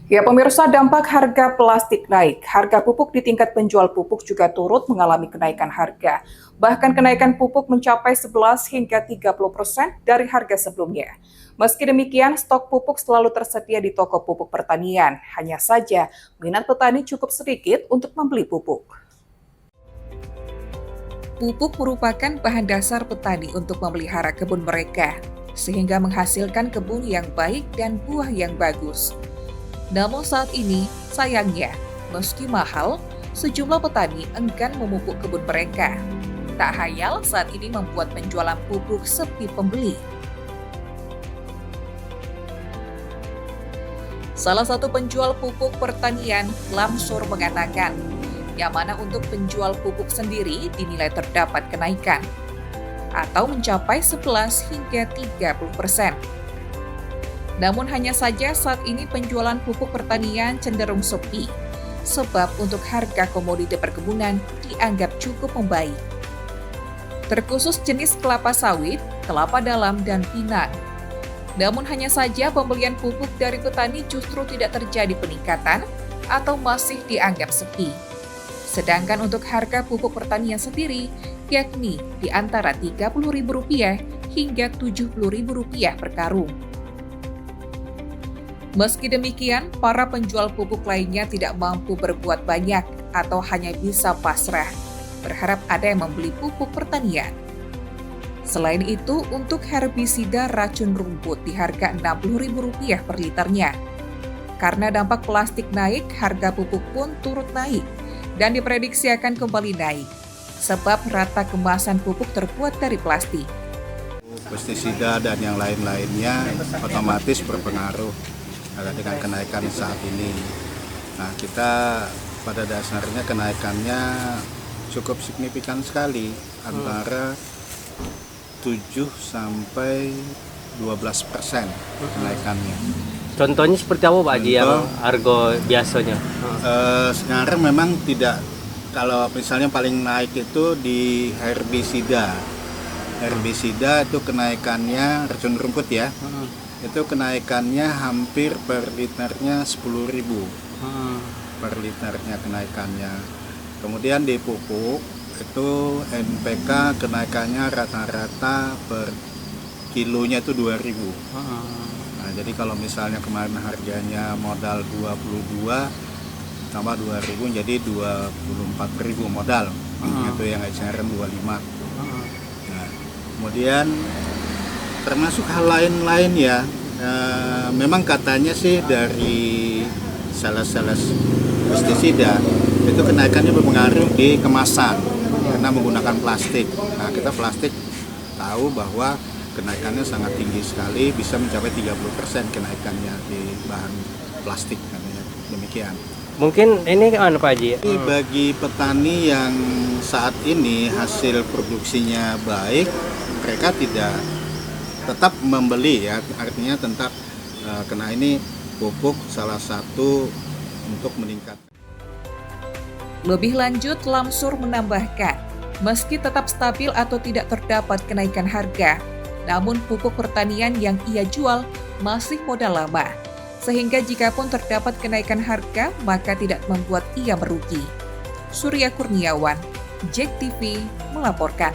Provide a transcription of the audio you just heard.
Ya, pemirsa, dampak harga plastik naik. Harga pupuk di tingkat penjual pupuk juga turut mengalami kenaikan harga. Bahkan kenaikan pupuk mencapai 11 hingga 30% dari harga sebelumnya. Meski demikian, stok pupuk selalu tersedia di toko pupuk pertanian. Hanya saja, minat petani cukup sedikit untuk membeli pupuk. Pupuk merupakan bahan dasar petani untuk memelihara kebun mereka, sehingga menghasilkan kebun yang baik dan buah yang bagus. Namun saat ini, sayangnya, meski mahal, sejumlah petani enggan memupuk kebun mereka. Tak hayal saat ini membuat penjualan pupuk sepi pembeli. Salah satu penjual pupuk pertanian, Lamsur, mengatakan, yang mana untuk penjual pupuk sendiri dinilai terdapat kenaikan, atau mencapai 11 hingga 30%. Namun hanya saja saat ini penjualan pupuk pertanian cenderung sepi, sebab untuk harga komoditi perkebunan dianggap cukup membaik. Terkhusus jenis kelapa sawit, kelapa dalam, dan pinang. Namun hanya saja pembelian pupuk dari petani justru tidak terjadi peningkatan atau masih dianggap sepi. Sedangkan untuk harga pupuk pertanian sendiri, yakni di antara Rp30.000 hingga Rp70.000 per karung. Meski demikian, para penjual pupuk lainnya tidak mampu berbuat banyak atau hanya bisa pasrah, berharap ada yang membeli pupuk pertanian. Selain itu, untuk herbisida racun rumput di harga Rp60.000 per liternya. Karena dampak plastik naik, harga pupuk pun turut naik dan diprediksi akan kembali naik, sebab rata kemasan pupuk terbuat dari plastik. Pestisida dan yang lain-lainnya otomatis berpengaruh dengan kenaikan saat ini. Nah, kita pada dasarnya kenaikannya cukup signifikan sekali, antara 7 sampai 12% kenaikannya. Contohnya seperti apa Pak Haji yang harga biasanya? Sekarang memang tidak, kalau misalnya paling naik itu di herbisida. Herbisida itu kenaikannya racun rumput ya. Itu kenaikannya hampir per liternya 10.000 per liternya kenaikannya. Kemudian di pupuk itu NPK kenaikannya rata-rata per kilonya itu 2.000. Nah, jadi kalau misalnya kemarin harganya modal 22 tambah 2.000 jadi 24.000 modal. Itu yang eceran 25. Nah, kemudian termasuk hal lain-lain ya, memang katanya sih dari salah pestisida itu kenaikannya berpengaruh di kemasan karena menggunakan plastik. Nah, kita plastik tahu bahwa kenaikannya sangat tinggi sekali, bisa mencapai 30% kenaikannya di bahan plastik, katanya demikian. Mungkin ini kan Pak Haji? Bagi petani yang saat ini hasil produksinya baik, mereka tetap membeli ya, artinya tetap karena ini pupuk salah satu untuk meningkat. Lebih lanjut, Lamsur menambahkan, meski tetap stabil atau tidak terdapat kenaikan harga, namun pupuk pertanian yang ia jual masih modal lama, sehingga jikapun terdapat kenaikan harga, maka tidak membuat ia merugi. Surya Kurniawan, JEK TV melaporkan.